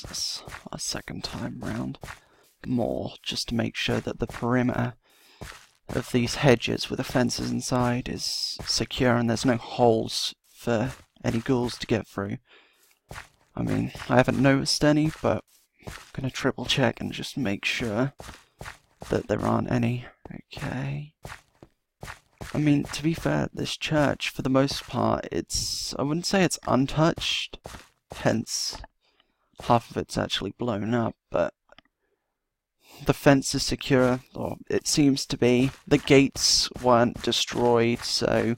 This a second time round. More, just to make sure that the perimeter of these hedges with the fences inside is secure and there's no holes for any ghouls to get through. I mean, I haven't noticed any, but I'm gonna triple check and just make sure that there aren't any. Okay. I mean, to be fair, this church, for the most part, I wouldn't say it's untouched, hence half of it's actually blown up, but the fence is secure, or it seems to be. The gates weren't destroyed, so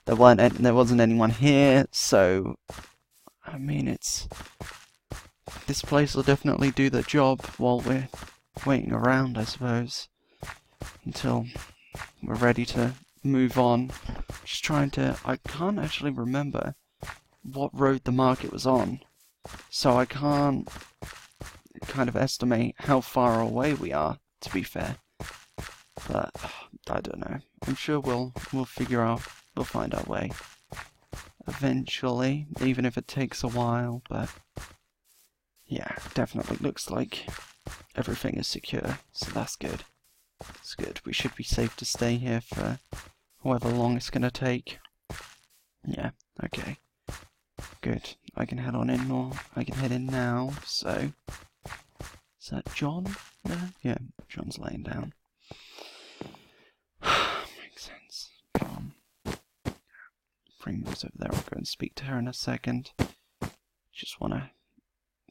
there wasn't anyone here, so I mean, this place will definitely do the job while we're waiting around, I suppose, until we're ready to move on. I can't actually remember what road the market was on, so I can't kind of estimate how far away we are, to be fair. But I don't know. I'm sure we'll find our way eventually, even if it takes a while. But yeah, definitely looks like everything is secure, so that's good. It's good. We should be safe to stay here for however long it's gonna take. Yeah, okay. Good. I can head on in, or I can head in now, so... Is that John there? Yeah, John's laying down. Makes sense. John. Primrose over there, I'll go and speak to her in a second. Just wanna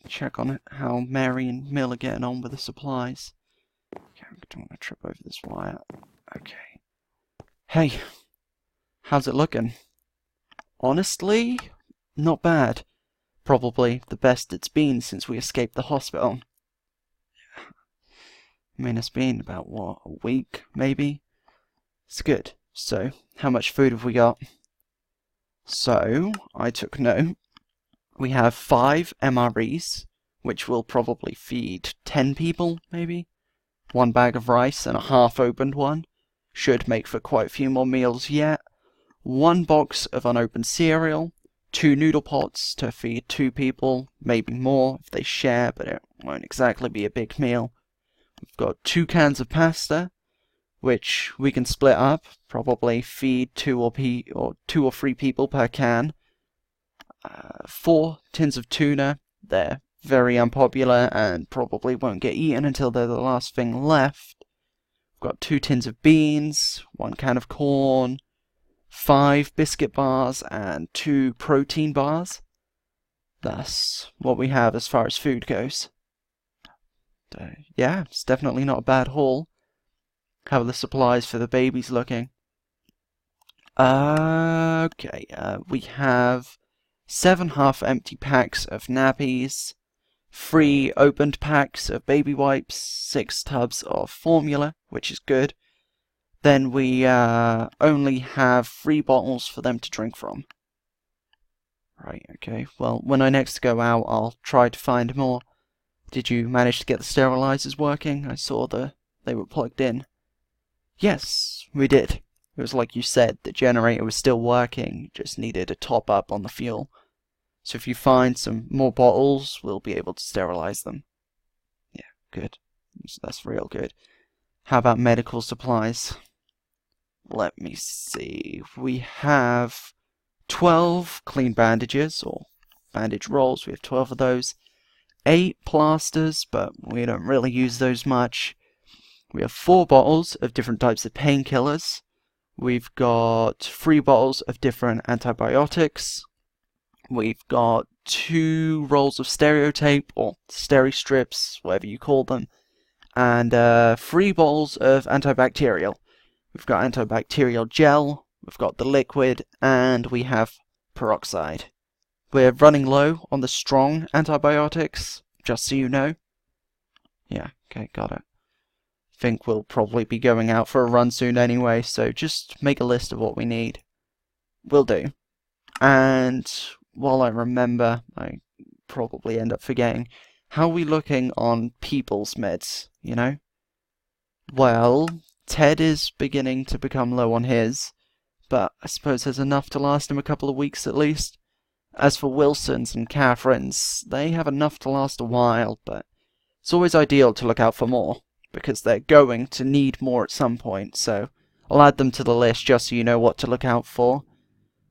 check on it, how Mary and Mill are getting on with the supplies. Okay, I don't want to trip over this wire. Okay. Hey, how's it looking? Honestly, not bad. Probably the best it's been since we escaped the hospital. I mean, it's been about, what, a week, maybe? It's good. So, how much food have we got? So, I took note. We have 5 MREs, which will probably feed 10 people, maybe? 1 bag of rice and a half-opened one. Should make for quite a few more meals yet. 1 box of unopened cereal. 2 noodle pots to feed 2 people, maybe more if they share, but it won't exactly be a big meal. We've got 2 cans of pasta, which we can split up, probably feed 2 or 3 people per can. 4 tins of tuna. They're very unpopular and probably won't get eaten until they're the last thing left. We've got 2 tins of beans, 1 can of corn, 5 biscuit bars, and 2 protein bars. That's what we have as far as food goes. Yeah, it's definitely not a bad haul. How are the supplies for the babies looking? Okay, we have 7 half-empty packs of nappies, 3 opened packs of baby wipes, 6 tubs of formula, which is good. Then we only have 3 bottles for them to drink from. Right, okay. Well, when I next go out, I'll try to find more. Did you manage to get the sterilizers working? I saw they were plugged in. Yes, we did. It was like you said, the generator was still working, just needed a top up on the fuel. So if you find some more bottles, we'll be able to sterilize them. Yeah, good. That's real good. How about medical supplies? Let me see. We have 12 clean bandages, or bandage rolls. We have 12 of those. 8 plasters, but we don't really use those much. We have 4 bottles of different types of painkillers. We've got 3 bottles of different antibiotics. We've got 2 rolls of stereotape, or steri-strips, whatever you call them. And 3 bottles of antibacterial. We've got antibacterial gel, we've got the liquid, and we have peroxide. We're running low on the strong antibiotics, just so you know. Yeah, okay, got it. Think we'll probably be going out for a run soon anyway, so just make a list of what we need. Will do. And while I remember, I probably end up forgetting, how are we looking on people's meds, you know? Well, Ted is beginning to become low on his, but I suppose there's enough to last him a couple of weeks at least. As for Wilson's and Catherine's, they have enough to last a while, but it's always ideal to look out for more, because they're going to need more at some point, so I'll add them to the list just so you know what to look out for.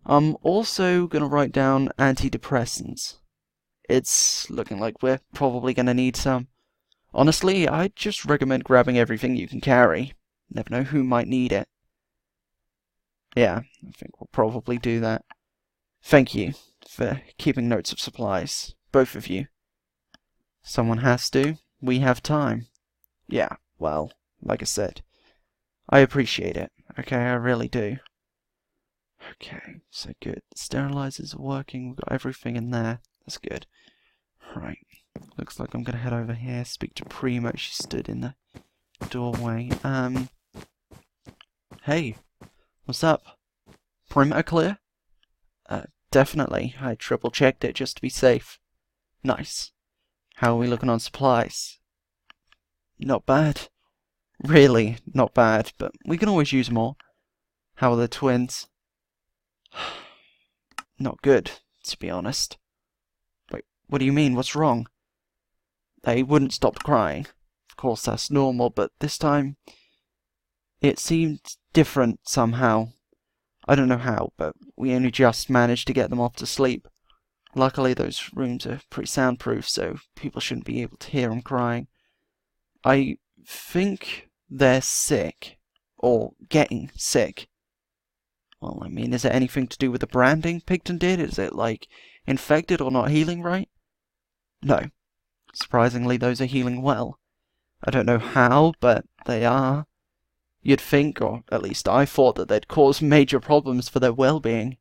I'm also going to write down antidepressants. It's looking like we're probably going to need some. Honestly, I'd just recommend grabbing everything you can carry. Never know who might need it. Yeah, I think we'll probably do that. Thank you for keeping notes of supplies, both of you. Someone has to. We have time. Yeah, well, like I said, I appreciate it. Okay, I really do. Okay, so good. The sterilizers are working. We've got everything in there. That's good. Right. Looks like I'm gonna head over here, speak to Primo. She stood in the doorway. Hey, what's up? Perimeter clear? Definitely. I triple checked it just to be safe. Nice. How are we looking on supplies? Not bad. Really, not bad, but we can always use more. How are the twins? Not good, to be honest. Wait, what do you mean? What's wrong? They wouldn't stop crying. Of course, that's normal, but this time it seemed different somehow. I don't know how, but we only just managed to get them off to sleep. Luckily, those rooms are pretty soundproof, so people shouldn't be able to hear them crying. I think they're sick. Or getting sick. Well, I mean, is it anything to do with the branding Pigton did? Is it, like, infected or not healing right? No. Surprisingly, those are healing well. I don't know how, but they are. You'd think, or at least I thought, that they'd cause major problems for their well-being.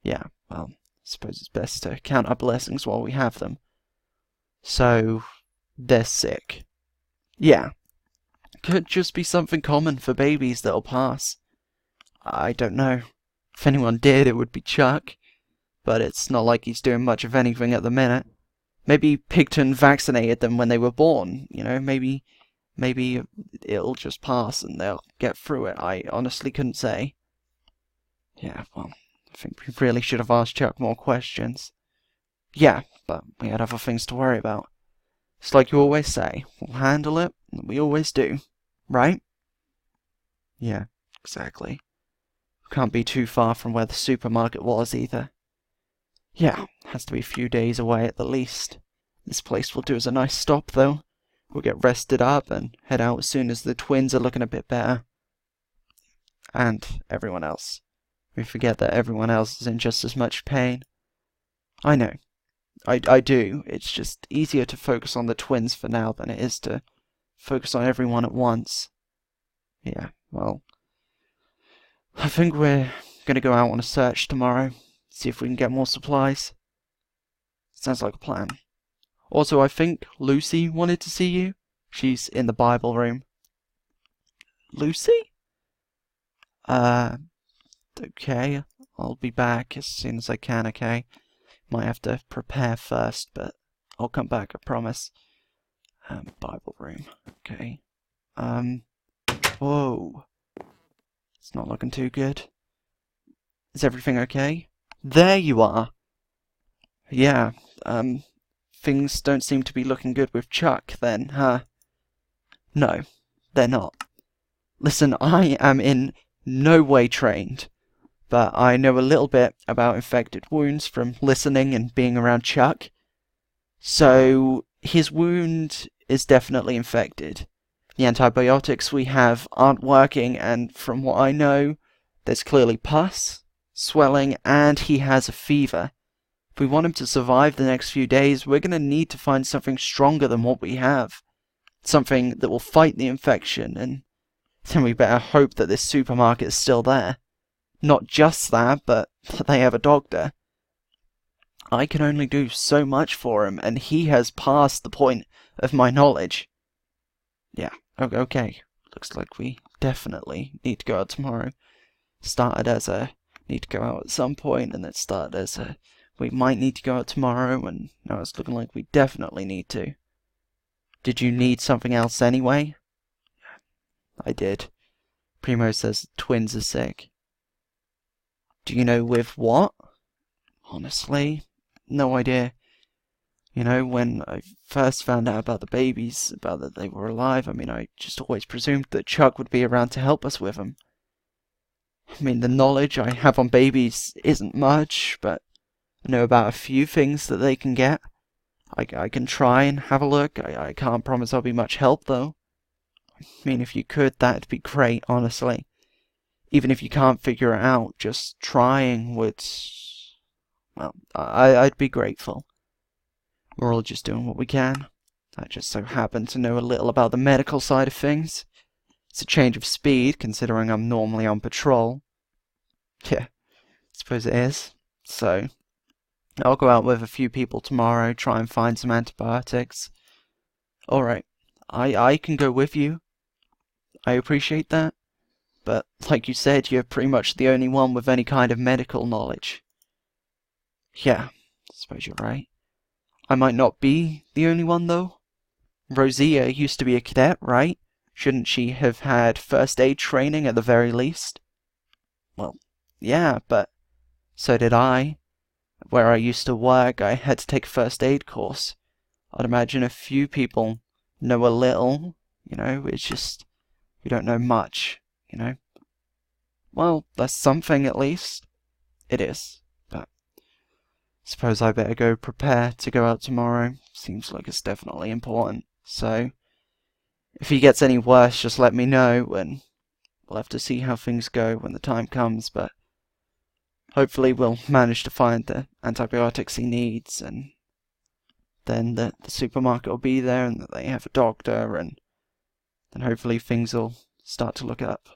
Yeah, well, I suppose it's best to count our blessings while we have them. So, they're sick. Yeah. Could just be something common for babies that'll pass. I don't know. If anyone did, it would be Chuck. But it's not like he's doing much of anything at the minute. Maybe Pigton vaccinated them when they were born, you know, maybe it'll just pass and they'll get through it. I honestly couldn't say. Yeah, well, I think we really should have asked Chuck more questions. Yeah, but we had other things to worry about. It's like you always say, we'll handle it, and we always do, right? Yeah, exactly. We can't be too far from where the supermarket was either. Yeah, has to be a few days away at the least. This place will do as a nice stop, though. We'll get rested up and head out as soon as the twins are looking a bit better. And everyone else. We forget that everyone else is in just as much pain. I know. I do. It's just easier to focus on the twins for now than it is to focus on everyone at once. Yeah, well, I think we're going to go out on a search tomorrow. See if we can get more supplies. Sounds like a plan. Also, I think Lucy wanted to see you. She's in the Bible room. Lucy? Okay. I'll be back as soon as I can, okay? Might have to prepare first, but I'll come back, I promise. Bible room. Okay. Whoa. It's not looking too good. Is everything okay? There you are! Yeah, things don't seem to be looking good with Chuck, then, huh? No, they're not. Listen, I am in no way trained, but I know a little bit about infected wounds from listening and being around Chuck. So, his wound is definitely infected. The antibiotics we have aren't working, and from what I know, there's clearly pus, swelling, and he has a fever. If we want him to survive the next few days, we're going to need to find something stronger than what we have. Something that will fight the infection, and then we better hope that this supermarket is still there. Not just that, but that they have a doctor. I can only do so much for him, and he has passed the point of my knowledge. Yeah, okay. Looks like we definitely need to go out tomorrow. Started as a need to go out at some point, and then started as a we might need to go out tomorrow, and now it's looking like we definitely need to. Did you need something else anyway? I did. Primo says the twins are sick. Do you know with what? Honestly, no idea. You know, when I first found out about the babies, about that they were alive, I mean, I just always presumed that Chuck would be around to help us with them. I mean, the knowledge I have on babies isn't much, but I know about a few things that they can get. I can try and have a look. I can't promise I'll be much help, though. I mean, if you could, that'd be great, honestly. Even if you can't figure it out, just trying would... Well, I'd be grateful. We're all just doing what we can. I just so happen to know a little about the medical side of things. It's a change of speed, considering I'm normally on patrol. Yeah, I suppose it is. So, I'll go out with a few people tomorrow, try and find some antibiotics. Alright, I can go with you. I appreciate that. But, like you said, you're pretty much the only one with any kind of medical knowledge. Yeah, I suppose you're right. I might not be the only one, though. Rosia used to be a cadet, right? Shouldn't she have had first aid training at the very least? Well, yeah, but so did I. Where I used to work, I had to take a first aid course. I'd imagine a few people know a little, it's just, we don't know much, Well, that's something at least. It is, but suppose I better go prepare to go out tomorrow. Seems like it's definitely important, so if he gets any worse, just let me know, and we'll have to see how things go when the time comes, but hopefully we'll manage to find the antibiotics he needs, and then the supermarket will be there, and that they have a doctor, and then hopefully things will start to look up.